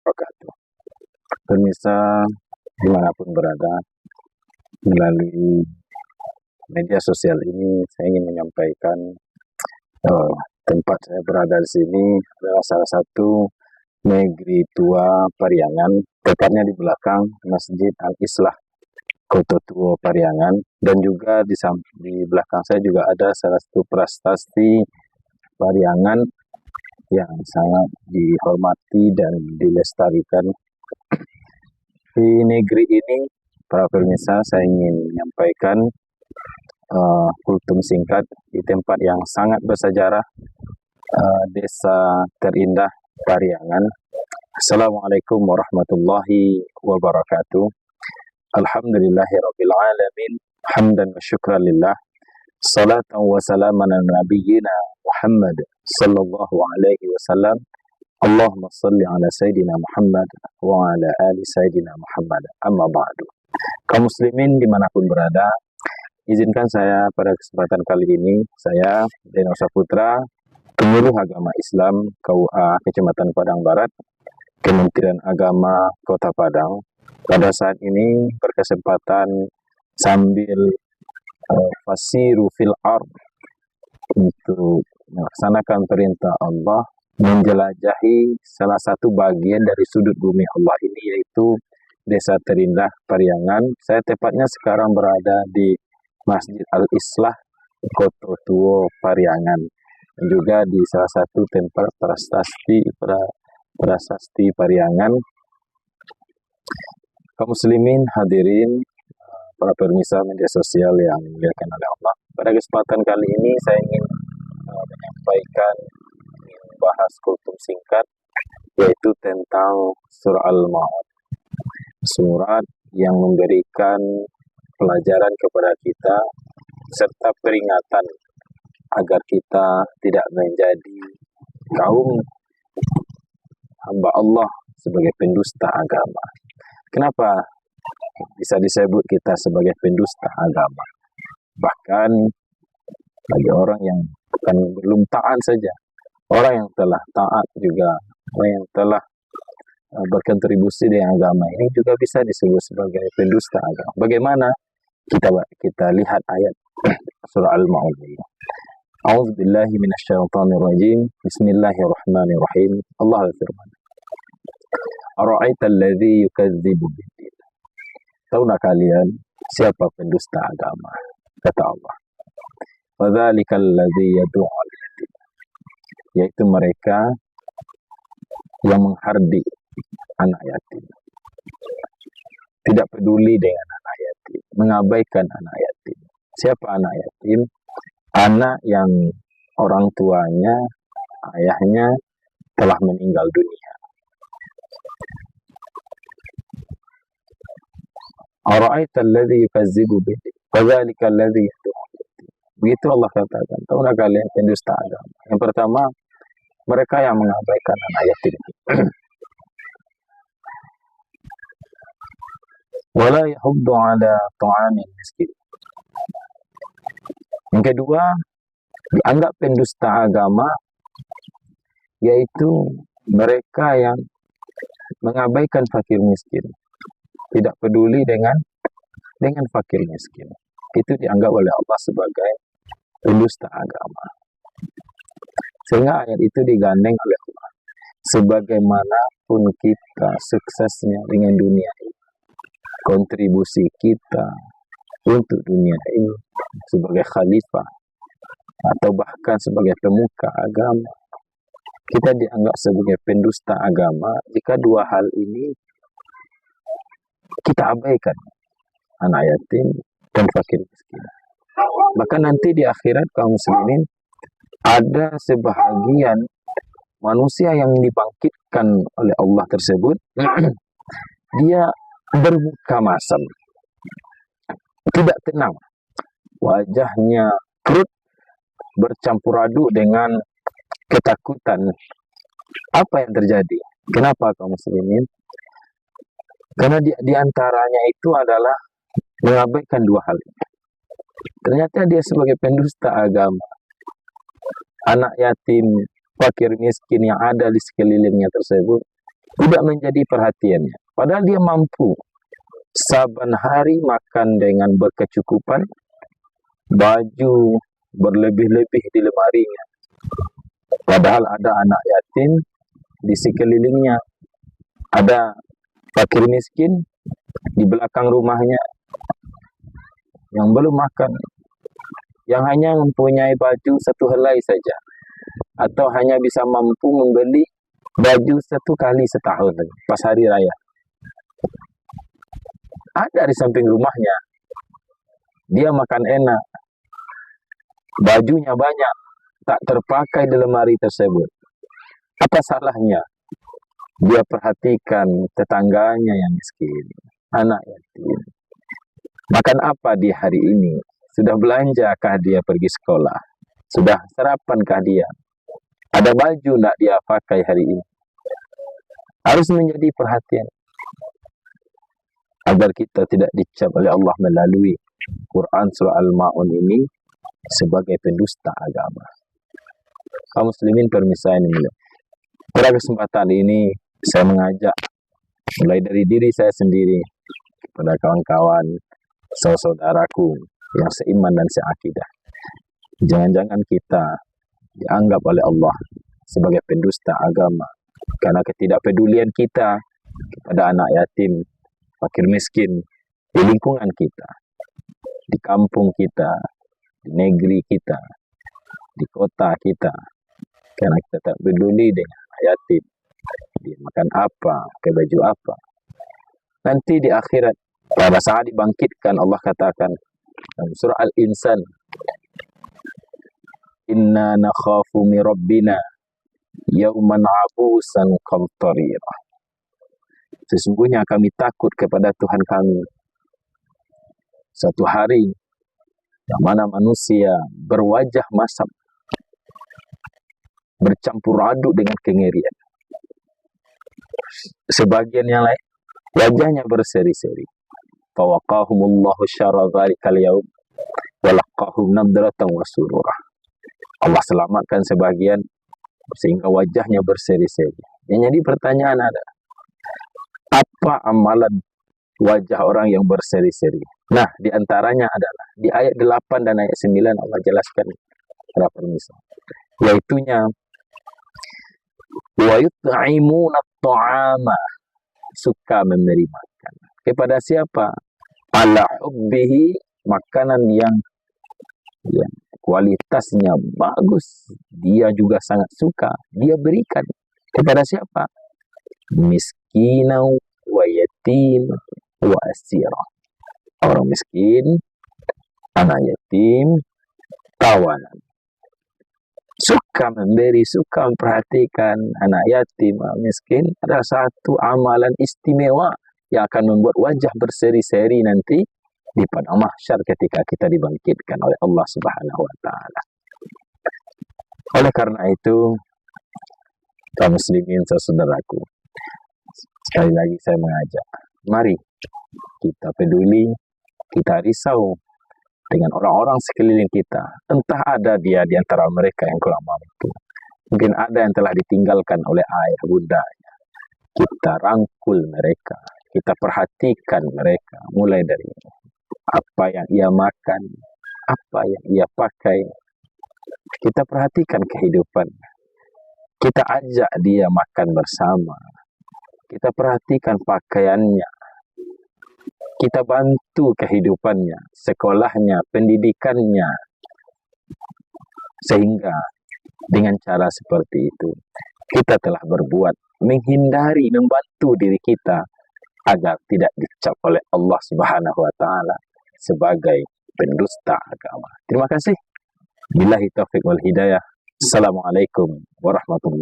wabarakatuh. Pemirsa dimanapun berada, melalui media sosial ini saya ingin menyampaikan tempat saya berada di sini adalah salah satu negeri tua Pariangan, tepatnya di belakang Masjid Al-Islah Kota Tua Pariangan, dan juga di belakang saya juga ada salah satu prasasti Pariangan yang sangat dihormati dan dilestarikan. Di negeri ini, para pemirsa, saya ingin menyampaikan kultum singkat di tempat yang sangat bersejarah, desa terindah Pariangan. Assalamualaikum warahmatullahi wabarakatuh. Alhamdulillahirabbil alamin, hamdan wa syukran lillah, salatan wa salaman ala nabiyyina Muhammad sallallahu alaihi wasallam. Allahumma salli ala Sayyidina Muhammad wa ala ali Sayyidina Muhammad, amma ba'du. Kaum muslimin dimanapun berada, izinkan saya pada kesempatan kali ini, saya Deno Saputra, pengurus agama Islam KUA Kecamatan Padang Barat, Kementerian Agama Kota Padang, pada saat ini berkesempatan sambil fasiru fil ard, untuk melaksanakan perintah Allah, menjelajahi salah satu bagian dari sudut bumi Allah ini, yaitu desa terindah Pariangan. Saya tepatnya sekarang berada di Masjid Al-Islah Kota Tua Pariangan, dan juga di salah satu tempat prasasti Pariangan. Kaum muslimin hadirin, para pemirsa media sosial yang dimuliakan oleh Allah, pada kesempatan kali ini saya ingin menyampaikan, bahas kultum singkat, yaitu tentang surah Al-Ma'un, surat yang memberikan pelajaran kepada kita serta peringatan agar kita tidak menjadi kaum hamba Allah sebagai pendusta agama. Kenapa bisa disebut kita sebagai pendusta agama? Bahkan bagi orang yang bukan belum taat saja, orang yang telah taat juga, orang yang telah berkontribusi dengan agama ini juga bisa disebut sebagai pendusta agama. Bagaimana? Kita lihat ayat surah Al-Ma'un ini. A'udzubillahi minasyaitonirrajim. Bismillahirrahmanirrahim. Allah berfirman, Ara'aital ladzi yukadzibu biddin. Tahukah kalian siapa pendusta agama? Kata Allah, Fadzalikal ladzi yad'u al-yatim, yaitu mereka yang menghardik anak yatim, tidak peduli dengan anak yatim, mengabaikan anak yatim. Siapa anak yatim? Anak yang orang tuanya, ayahnya telah meninggal dunia. Ara'aital ladzi yukazzibu bihi, fadzalikal ladzi yad'u al-yatim. Begitu Allah katakan. Tahukah kalian pendusta agama? Yang pertama, mereka yang mengabaikan anak yatim. Wala yahuddu ala ta'amil miskin. Yang kedua, dianggap pendusta agama, yaitu mereka yang mengabaikan fakir miskin, tidak peduli dengan fakir miskin. Itu dianggap oleh Allah sebagai pendusta agama. Sehingga ayat itu digandeng oleh Allah. Sebagaimanapun kita suksesnya dengan dunia ini, kontribusi kita untuk dunia ini sebagai khalifah atau bahkan sebagai pemuka agama, kita dianggap sebagai pendusta agama jika dua hal ini kita abaikan, anak yatim dan fakir miskin. Bahkan nanti di akhirat kaum muslimin, ada sebahagian manusia yang dibangkitkan oleh Allah tersebut, dia bermuka masam, tidak tenang, wajahnya kerut, bercampur aduk dengan ketakutan. Apa yang terjadi? Kenapa kaum muslimin? Karena di antaranya itu adalah mengabaikan dua hal ini. Ternyata dia sebagai pendusta agama, anak yatim, fakir miskin yang ada di sekelilingnya tersebut, Tidak menjadi perhatiannya. Padahal dia mampu saban hari makan dengan berkecukupan, baju berlebih-lebih di lemarinya. Padahal ada anak yatim di sekelilingnya, ada fakir miskin di belakang rumahnya yang belum makan, yang hanya mempunyai baju satu helai saja, atau hanya bisa mampu membeli baju satu kali setahun pas hari raya. Ada di samping rumahnya, dia makan enak, bajunya banyak, tak terpakai di lemari tersebut. Apa salahnya dia perhatikan tetangganya yang miskin, anak yatim? Makan apa di hari ini? Sudah belanjakah dia pergi sekolah? Sudah sarapankah dia? Ada baju tidak dia pakai hari ini? Harus menjadi perhatian agar kita tidak dicap oleh Allah melalui Quran surah Al-Ma'un ini sebagai pendusta agama. Kaum muslimin permisalan ini. Pada kesempatan ini saya mengajak mulai dari diri saya sendiri kepada kawan-kawan, saudaraku yang seiman dan seakidah. Jangan-jangan kita dianggap oleh Allah sebagai pendusta agama karena ketidakpedulian kita kepada anak yatim, fakir miskin di lingkungan kita, di kampung kita, di negeri kita, di kota kita. Karena kita tak peduli dengan anak yatim, dia makan apa, pakai baju apa. Nanti di akhirat, pada saat dibangkitkan, Allah katakan dalam surah Al-Insan, Inna nakhafu min rabbina yauman abusan qamtarira. Sesungguhnya kami takut kepada Tuhan kami satu hari yang mana manusia berwajah masam, bercampur aduk dengan kengerian. Sebagian yang lain wajahnya berseri-seri. Fawaqahumullahu syarra dzalikal yaum wa laqahum nadratan wa surura. Allah selamatkan sebagian sehingga wajahnya berseri-seri. Yang jadi pertanyaan adalah, apa amalan wajah orang yang berseri-seri? Nah, di antaranya adalah di ayat 8 dan ayat 9 Allah jelaskan para permisa, yaitunya wa yut'imuna at'ama, suka memberi makan. Kepada siapa? Ala hubbihi, makanan yang kualitasnya bagus, dia juga sangat suka, dia berikan. Kepada siapa? Miskinau wa yatim wa asira. Orang miskin, anak yatim, tawanan. Suka memberi, suka memperhatikan anak yatim, anak miskin adalah satu amalan istimewa yang akan membuat wajah berseri-seri nanti di padang mahsyar ketika kita dibangkitkan oleh Allah Subhanahu wa taala. Oleh karena itu, kaum muslimin saudaraku, sekali lagi saya mengajak, mari kita peduli, kita risau dengan orang-orang sekeliling kita. Entah ada dia di antara mereka yang kurang mampu, mungkin ada yang telah ditinggalkan oleh ayah bundanya. Kita rangkul mereka, kita perhatikan mereka, mulai dari apa yang ia makan, apa yang ia pakai. Kita perhatikan kehidupan. Kita ajak dia makan bersama. Kita perhatikan pakaiannya. Kita bantu kehidupannya, sekolahnya, pendidikannya. Sehingga dengan cara seperti itu, kita telah berbuat menghindari, membantu diri kita agar tidak dicap oleh Allah Subhanahu wa taala sebagai pendusta agama. Terima kasih. Billahi taufiq wal hidayah. Assalamualaikum warahmatullahi wabarakatuh.